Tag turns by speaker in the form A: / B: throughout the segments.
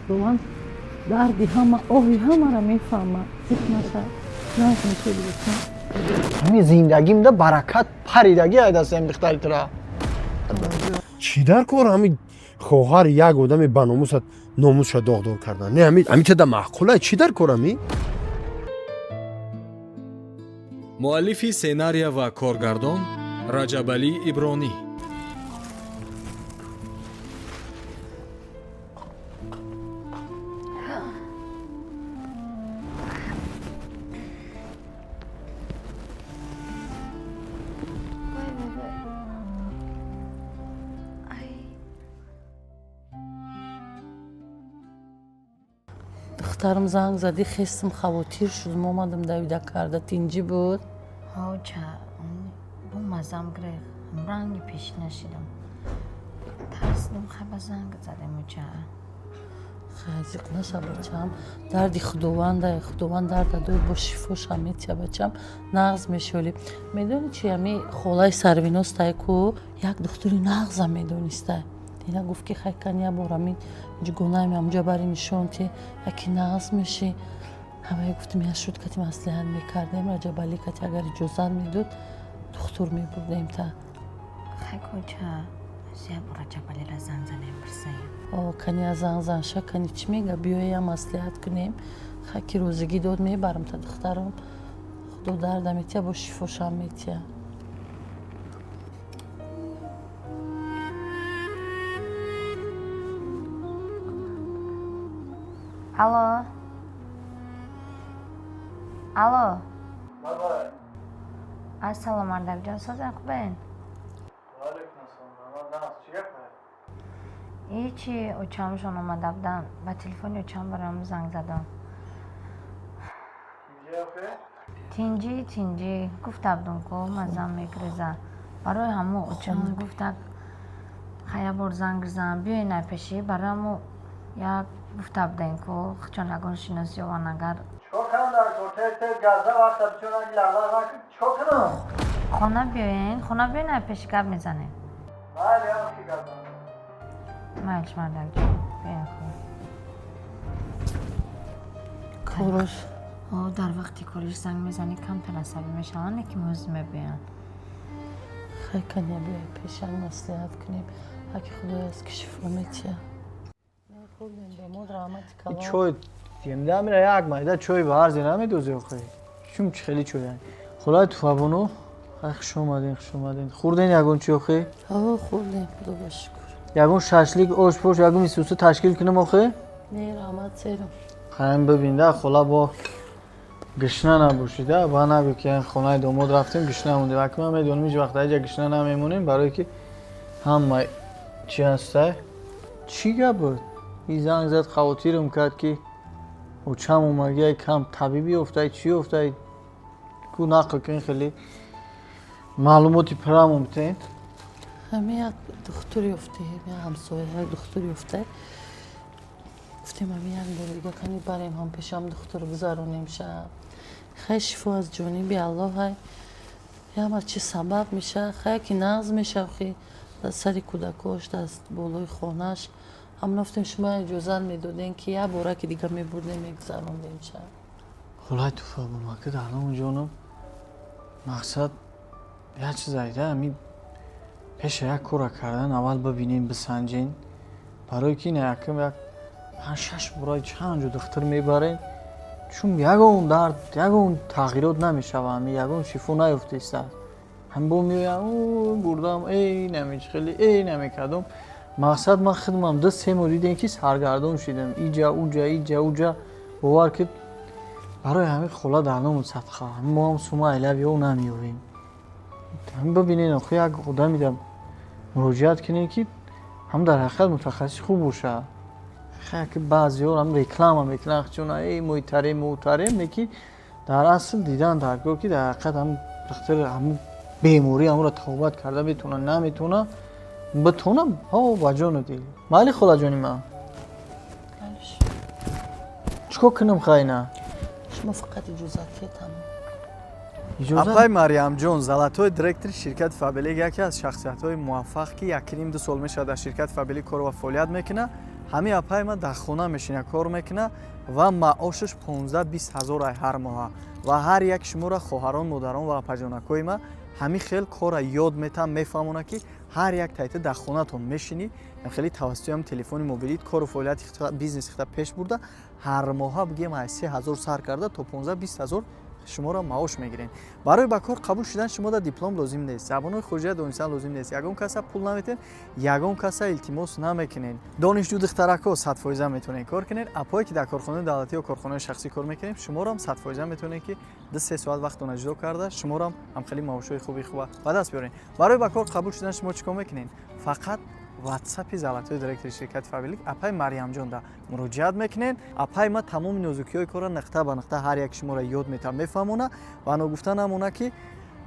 A: خداوند دردی همه آهی همه را میفهمه زیت نشه ناز میشه بیرسن
B: همین زندگیم ده برکت پریدگی های دست این بختری ترا
C: چی در کار همین خواهر یک آدم به ناموست ناموسش داغدار کردن نه همین چه در معقوله چی در کار همین
D: муаллифи сценария ва коргардон раҷабалӣ ибронӣ.
A: دخترم زنگ زدی خستم خواتیر شدم آمدم دویده کرده تینجی بود
E: ҳоҷа бо мазам гирифт ранги пеш нашидам тарсидам хаба занг задем уҷа
A: хазиқ наша бачам дарди худованда худованд дарда дор бо шифоша метия бачам нағз мешоли медони чи ами холаи сарвиностай ку як духтури нағза медонистай ина гуфт ки хайкан я бор амин ҷугонаи амҷа бари нишон ти яки нағз меши ҳамаи гуфтим я шуд кати маслиҳат мекардем раҷабалӣ кати агар иҷозат медод духтур мебурдем та
E: хай ҳоҷа зия бо раҷабалира занг занем пирсаем
A: кани аз занзанша кани чӣ мега биёя маслиҳат кунем хаки розигӣ дод мебарам та духтарам худо дарда метия бо шифошам метия
E: алло алло ассалом ардабҷон созен хубен ҳичи очамшон омада будан ба телефони очам барам занг задам тинҷӣ гуфта будум ку мазам мегиреза барои ҳамо очам гуфта хая бор занг зан биёй пешӣ барои ҳамо як гуфта будем ку чон ягон шиносиёван агар хона биёен пеши гап мезанем майлш мардакҷон биёен
A: корош
E: дар вақти кориш занг мезанӣ камтар асабӣ мешаванд не ки мӯз мебиёянд
A: хай кани я биёй пешан маслиҳат кунем ҳаки худояст ки шифо метия хӯрдем ба мод раҳмати калом
B: чой зинда мира як майда чой ба арзи намедози охи чум чи хели чой холай туфабуну хуш омадин хӯрден ягон чи охи
A: хӯрдем худо ба шукр
B: ягон шашлик ош пош ягон мисусу ташкил кунам охи
A: не раҳмат серам
B: хаем бибин да хола бо гишна набошида ба нагӯ ки хонаи домод рафтем гишна мондем аки ман медонам ҳеҷ вақт аҷа гишна намемонем барое ки ҳама чи ҳастай чӣ гап буд и занг зад хавотирам кард ки очам омагия кам табибӣ ёфтай чӣ ёфтай ку нақл кин хеле маълумоти пирамон битен
A: ҳамин як духтур ёфтем як ҳамсоя як духтур ёфтай гуфтем ҳамин як бори дига кани барем ҳам пешам духтур гузаронем шаб хай шифо аз ҷониби аллоҳ ҳай ямар чи сабаб меша хай ки нағз меша хи сари кӯдакош даст болои хонаш ҳамн гуфтем шумо иҷозат медодем ки як бора ки дига мебурдем мегузарондем шаб
B: холай туфабун аки дарному ҷонам мақсад як чиз айда ҳамин пеша як кора кардан аввал бибинем бисанҷем барое ки ина якм як 5-6 бораи чанд ҷо духтур мебарем чун ягон дард ягон тағйирот намешавад ягон шифо наёфтааст ҳам бо меоям бурдам намеч хеле намекардам мақсад ман хидмам 2-3 моҳ дидем ки саргардон шидам иҷа уҷа бовар ки барои ҳамин хола дар номи садқа мо ҳам сума айлавиё намеёвем ҳам бибинен охи як одами дам муроҷиат кинем ки ҳам дар ҳақиқат мутахассис хуб бошад ки баъзеҳо ҳам реклама мекунанд чун муҳтарем ки дар асл дидан даргоҳ ки дар ҳақиқат ҳам духтар ҳамун беморӣ ҳамонро тавбат карда метавонад наметавонад битонам ба ҷону дил майли холаҷони ман чӣ кор кунам хайна
A: шумо фақат иҷозат кетам
F: аблай марьямҷон залатои директори ширкати фабелик яке аз шахсиятҳои муваффақ ки 1.5 сол мешавад дар ширкати фабелик кор ва фаъолият мекунад ҳамин апай ма дар хона мешина кор мекуна ва маошаш 15-20 ҳазор ай ҳар моҳа ва ҳар як шуморо хоҳарон модарон ва апаҷонакои ма ҳамин хел кора ёд метам мефаҳмона ки ҳар як тайта дар хонатон мешинӣ хеле тавассути ҳам телефони мобилит кору фаъолияти бизнеси хита пеш бурда ҳар моҳа бигем ай 3000 сар карда то 15-20 ҳазор шуморо маош мегирен. Барои ба кор қабул шудан шумода диплом лозим нест, забонои хуҷият донисан лозим нест. Ягон каса пул наметен, ягон каса илтимос намекунен. Донишҷӯ духтарако 100% метавонен кор кунен. Апое ки дар корхонаи давлатӣ ё корхонаи шахсӣ кор мекунем, шуморо ҳам 100% метавонен ки 2-3 соат вақтона ҷудо карда шуморо ҳам хеле маошҳои хуба ба даст биёрен. Барои ба кор қабул шудан шумо чӣ кор мекунен? Фақат ватсапи залатои директори ширкати Фабелик апай Мариямҷонда муроҷиат мекунен. Апай ма тамоми нозукиҳои кора нақта ба нақта ҳар як шуморо ёд метам мефаҳмона ва ано гуфта намона ки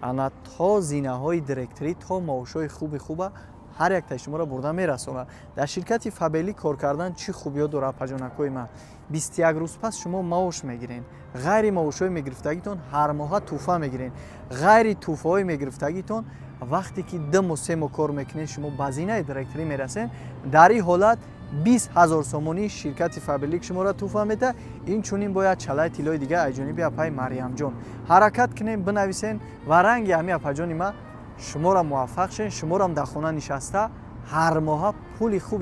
F: ана то зинаҳои директорӣ то маошҳои хуба ҳар як таи шуморо бурда мерасонад. Дар ширкати Фабелик кор кардан чӣ хубиё дорад апаҷонакои ма? 21 рӯз пас шумо маош мегирен. ғайри маошҳои мегирифтагитон ҳар моҳа туҳфа мегирен. ғайри туҳфаҳои мегирифтагитон вақте ки 2 мо 3 мо кор мекунед шумо ба зинаи директорӣ мерасен, дар ин ҳолат 20 000 сомонии ширкати Фабелик шуморо туҳфа мета. Инчунин бояд чалаи тиллои дига аз ҷониби апай Мариямҷон ҳаракат кунем, бинависен ва ранги ҳамин апаҷони ма шуморо муваффақ шен. Шуморо дар хона нишаста ҳар моҳа пули хуб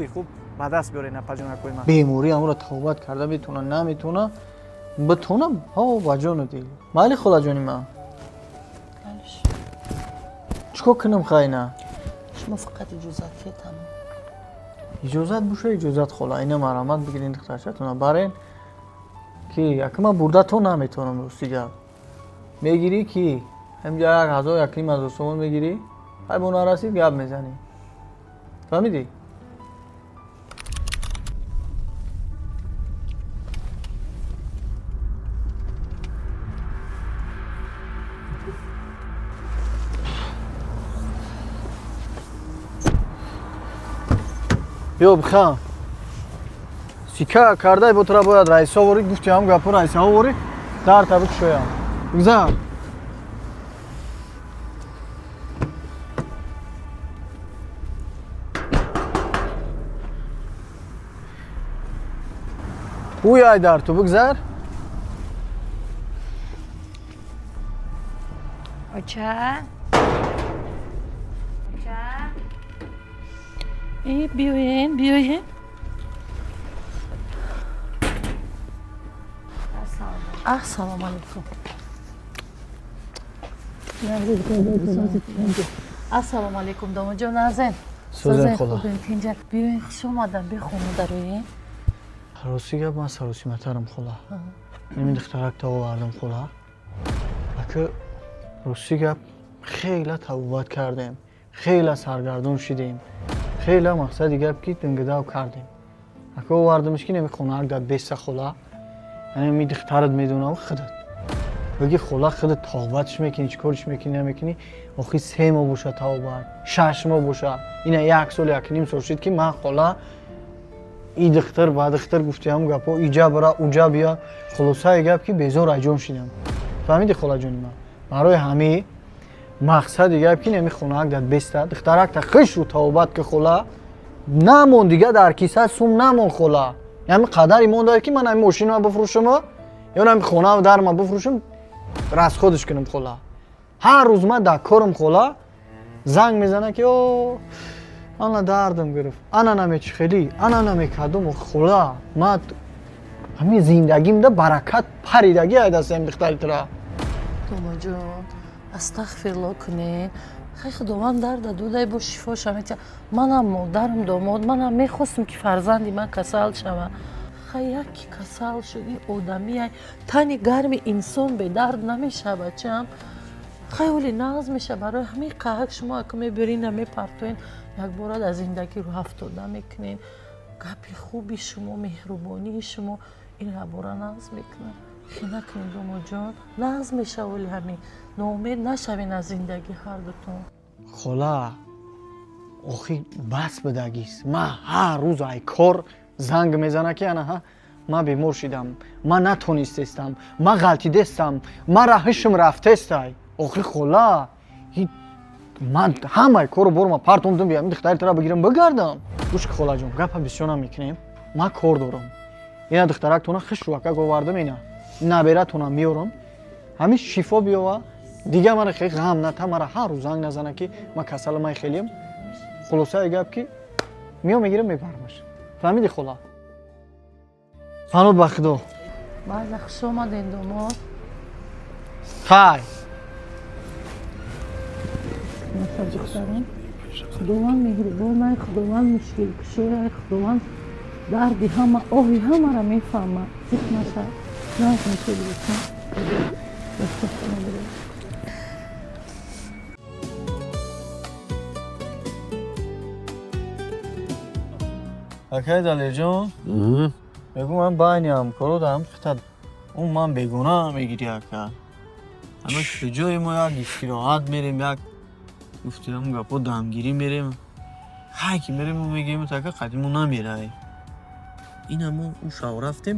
F: ба даст биёрен апаҷонакои ма. Беморӣ амро тавбат карда бетуна наметуна битунам ҳо ба ҷону дил. Майли холаҷони ма. چیکار کنم خیلی
A: شما فقط اجازت کتم
F: اجازت بوشه اجازت خلا اینه مرامت بگیرین دخترشتونه برین کی یکم برده تو نمیتونم روستی گرد میگیری کی همجا 1000 سومون میگیری های بونا رسید گب میزنی فهمیدی؟ بیا بخوام سیکا کرده با تو را باید رئیس ها ورید گفتی هم گپو رئیس ها ورید در طبق شویم بگذار بویای در تو بگذار
E: اوچه
A: ای بیاین السلام علیکم السلام علیکم دامو جان نازن
F: سوزن خدا
A: بیاین خوش اومدن بخونو دروین
F: روسی گپ من سروسی مترم خلا نمی دخترک تا آوردم خلا اگه روسی گپ خیلی توبت کردیم خیلی سرگردون شدیم خیلی مقصدی گپ کی دنگداو کردیم اگه آوردمش که نمی خونه داد بیست خلا یعنی می دخترت میدونم خودت بگی خلا خودت توبتش میکنی چیکارش میکنی نمیکنی آخی 3 ماه باشه توبت 6 ماه باشه اینا 1 سال 1.5 سال شد که من خلا ای دختر با دختر گفتیم گپو اینجا برا اونجا بیا خلاصه گپ که بیزار انجام شدم فهمیدی خلا جون من برای همه مقصد گپ که نمی خونه داد بیست دخترک تا خش رو توبت که خلا نمون دیگه در کیسه سوم نمون خلا یعنی قدر ایمان داره که من این ماشین رو بفروشم یا نمی خونه و در ما بفروشم راست خودش کنم خلا هر روز من در کارم خلا زنگ میزنه که او انا دردم گرفت انا نمیچ خیلی انا نمیکدم خلا من همین زندگیم ده برکت پریدگی هستم دختری ترا
A: داما جان استغفرالله کنین خیلی خداوند درد داده با شفا شمید منم مادرم داماد منم میخواستم که فرزندی من کسل شوم خیلی یکی کسل شد این آدمی تنی گرم انسان به درد نمیشه بچم خیلی ناز میشه برای همین قهق شما که میبرین میپرتوین یک بار از زندگی رو افتاده میکنین گپی خوبی شما مهربانی شما این بار ناز میکنن خیلی نکنین داما جان ناز میشه ولی همین ناامید نشوین از زندگی هر دوتون
F: خلا آخی بس بدگیست من هر روز ای کار زنگ میزنه که انا من بیمار شدم من نتونستم من غلطی دستم من راهشم رفته استای آخی خلا من همه کارو برم پرتوندم بیام دختری ترا بگیرم بگردم گوش خلا جون گپ بسیار نمیکنیم ма кор дорам. Ина духтарактона хишвака говардам ина. Набератона миёрам. Ҳамин шифо биёва. Дига мара хеле ғам ната мара ҳар рӯз занг назана ки ма касаламай хелиям. Хулосаи гап ки миём мегирам мебарамаш. Фаҳмиди хула? Фануд ба худо.
A: баъза хуш омаден домод.
F: Хай.
A: Насаҷиқтарин худованд меҳрибонай, худованд мушкилкушояй, худованд дарди ҳама оҳи ҳамаро мефаҳмад. зик наша наз мешелбисан
F: Акай Далерҷон, мегӯ ман байни ҳамкоро дарам хитад он ман бегона мегирӣ ака. Ҳама шуҷои мо як истироҳат мерем, як гуфтиам гапо дамгирӣ мерем. Ҳай ки мерем мо мегӯем ака қадимо намерай. Ина мо ушав рафтем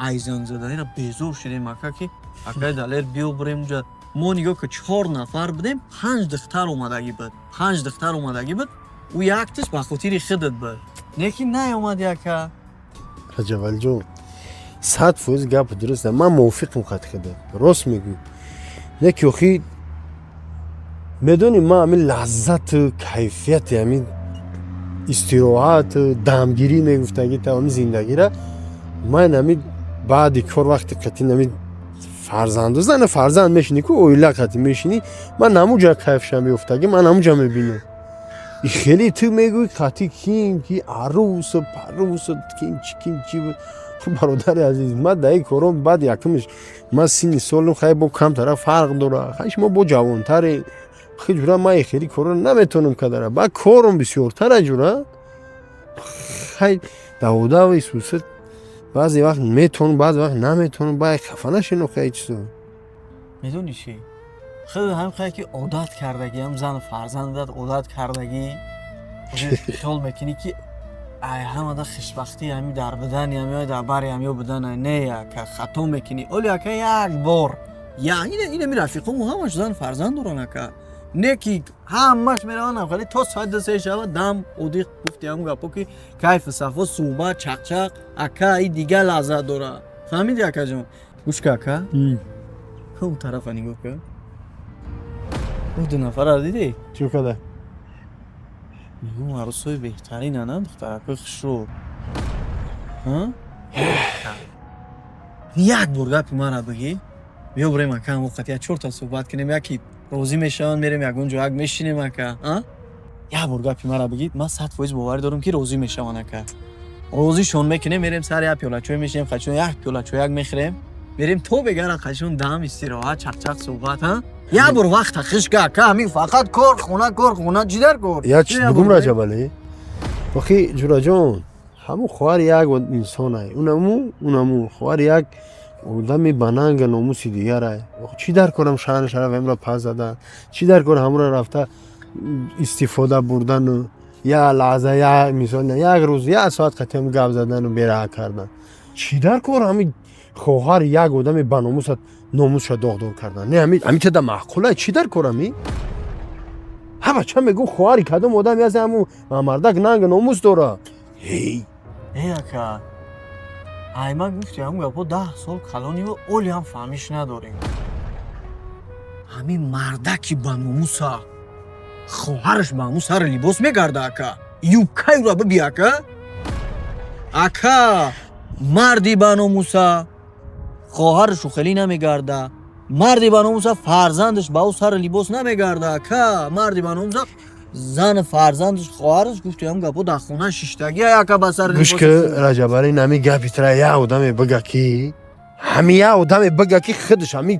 F: айзангзадаира безор шудем ака ки акай Далер биё бурем уҷа. Мо нигоҳ ки 4 нафар будем, 5 духтар омадагӣ буд. 5 духтар омадагӣ буд. У якташ ба хотири худат буд. Лекин наомади ака.
C: раҷабалиҷон 100% гап дуруст аст. Ман мувофиқам қатъиқада. Рост мегӯ. Неки охи медонӣ ман ҳамин лаззату кайфияти ҳамин истироҳату дамгирӣ мегуфтагита ҳамин зиндагиро ман ҳамин баъди кор вақти қатъи ҳамин фарзанду зана фарзанд мешинӣ ку оила қатъи мешинӣ ман ҳамуҷа кайфша меёфтагӣ ман ҳамуҷа мебинам. И хеле ту мегӯӣ қатъи ким ки арӯсу парӯсу ким чӣ буд. бародари азиз ман дар ин корон баъд якумш ман синни солам хай бо камтара фарқ дора. Хай шумо бо ҷавонтаре. хиҷура ман ин хеле корро наметонам кадара. ба корам бисёртара ҷура. хай даводави сусат баъзе вақт метонам баъзе вақт наметонам. ба хафа нашино хай чизо.
F: медонӣ чӣ? хеле ҳам хай ки одат кардагӣ, ҳам зан фарзандат одат кардагӣ. хиёл мекунӣ ки ай ҳамада хушбахтӣ ҳами дар будани ҳами дар бари ҳамё будана не ака хато мекунӣ. оли ака як бор инами рафиқому ҳамаш зан фарзанд доран ака. Не ки ҳамаш мераванд хали то соат ду се шава дам оди гуфти ҳам гапо ки кайфу сафо суҳбат чақчақ ака и дига лаззат дора. фаҳмиди акаҷон? гӯш ка ака. он тарафа нигоҳ кун. ӯ ду нафарро дидӣ?
C: чӣ када?
F: мегӯм арӯсои беҳтаринана духтаракои хушрӯ. як бор гапи маро бигӣ. биё бурем ака ҳам вақт як 4 та суҳбат кунем яки розӣ мешаванд мерем ягон ҷо як мешинем ака. як бор гапи маро бигӣ. ман 100% боварӣ дорам ки розӣ мешаванд ака. розишон мекунем мерем сар як пиёла чой мешинем қачон як пиёла чой як мехӯрем. мерем то бегара қачон дам истироҳат чақчақ суҳбат. як бор вақта хишка ака ҳамин фақат кор хона ҷидар кор.
C: як чиз бигум раҷабалӣ. охи ҷураҷон ҳамун хоҳар як инсонай. унаму хоҳар як одами бананга номуси дигарай. чӣ дар корам шаъни шараф ҳамро пас задан. чӣ дар кор ҳамро рафта истифода бурдану як лаҳза як мисол як рӯз як соат қатъи гап задану бераҳа кардан. чӣ дар кор ҳамин хоҳар як одами баномусат номусша догдор кардан. Не ҳамин чада маъқулай. чӣ дар кор ҳамин? ҳамача мегӯ хоҳари кадом одами ҳаст ҳамун мардак нанга номус дора.
F: ака ай ман гуфти ҳам гапо 10 сол калониву оли ҳам фаҳмиш надорем. ҳамин мардаки баномуса хоҳараш баномус ҳар либос мегарда ака. юбкаиро биби ака. ака марди баномуса хоҳарашу хеле намегарда. марди баномуса фарзандаш ба ӯ сар либос намегарда ака. марди баномуса зан фарзандаш хоҳараш гуфти ҳам гапо дар хона шиштагӣ ака ба сар либос.
C: гӯш ки раҷабалӣ нами гапитра як одаме бига ки ҳамин як одаме бига ки худаш ҳамин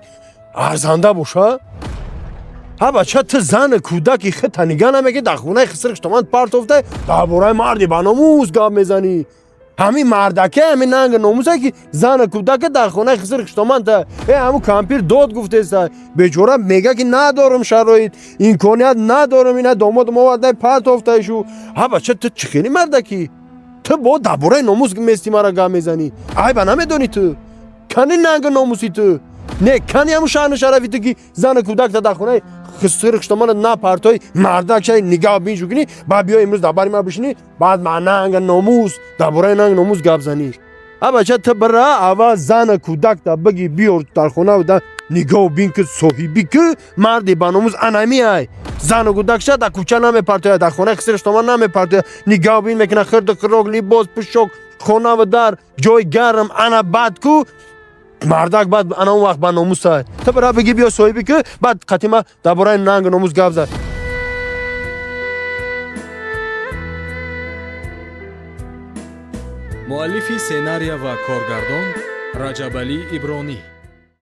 C: арзанда боша. ҳабача ту зани кӯдаки худ танига намеги дар хонаи хисриш томан партофта дар бораи марди баномус гап мезанӣ. ҳамин мардаке ҳамин нанга номусе ки зани кӯдака дар хонаи хисриш томанта ҳамун кампир дод гуфтеста бечора мега ки надорам шароит имконият надорам ина домодам оварда партофташу. ҳабача ту чӣ хеле мардаки ту бо дар бораи номус мести мара гап мезанӣ. айба намедонӣ ту кани нанга номуси ту не кани ҳамун шаъни шарафи ту ки зани кӯдакта дар хонаи خسر خشتمان نه پرتای مردک شای نگاه بین شو کنی با بیا امروز درباره ما بشینی بعد ما ننگ ناموس درباره ننگ ناموس گپ زنی بچه تو برا آواز زن کودک تا بگی بیار در خونه و در نگاه بین که صاحبی که مردی با ناموس انمی های زن و کودک شد در کوچه نمی پرتای در خونه خسر خشتمان نمی پرتای نگاه بین میکنه خرد خروگ لباس پوشاک خونه و در جای گرم انا بعد کو مردک بعد انا اون وقت با ناموس های تو برا بگی بیا صاحبی که بعد قطیمه درباره ننگ ناموس گپ زد
D: муаллифи сценария ва коргардон раҷабалӣ ибронӣ